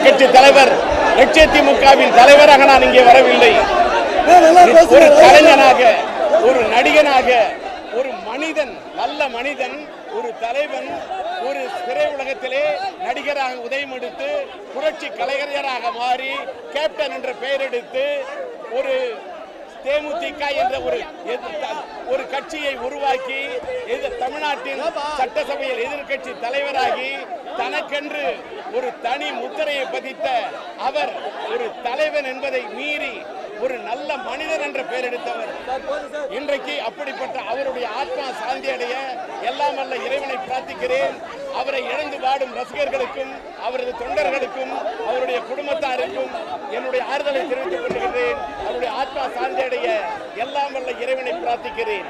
கட்சி தலைவர், லட்சிய திமுகவின் தலைவராக நான் இங்கே வரவில்லை. ஒரு கலைஞனாக, ஒரு நடிகனாக, ஒரு மனிதன், நல்ல மனிதன், ஒரு தலைவன், ஒரு திரை உலகத்திலே நடிகராக உதயம் எடுத்து புரட்சி கலைஞராக மாறி கேப்டன் என்ற பெயர் எடுத்து ஒரு தேமுதிக என்ற ஒரு கட்சியை உருவாக்கி தமிழ்நாட்டின் சட்டசபையில் எதிர்கட்சி தலைவராகி தனக்கென்று ஒரு தனி முத்திரையை பதித்த அவர் ஒரு தலைவன் என்பதை மீறி ஒரு நல்ல மனிதன் என்ற பெயர் எடுத்தவர். இன்றைக்கு அப்படிப்பட்ட அவருடைய ஆத்மா சாந்தி அடைய எல்லாம் அல்ல இறைவனை பிரார்த்திக்கிறேன். அவரை இழந்து வாடும் ரசிகர்களுக்கும் அவரது தொண்டர்களுக்கும் அவருடைய குடும்பத்தாருக்கும் என்னுடைய ஆறுதலை தெரிவித்துக் கொள்கிறேன். அவருடைய ஆத்மா சாந்தி அடைய எல்லாம் அல்ல இறைவனை பிரார்த்திக்கிறேன்.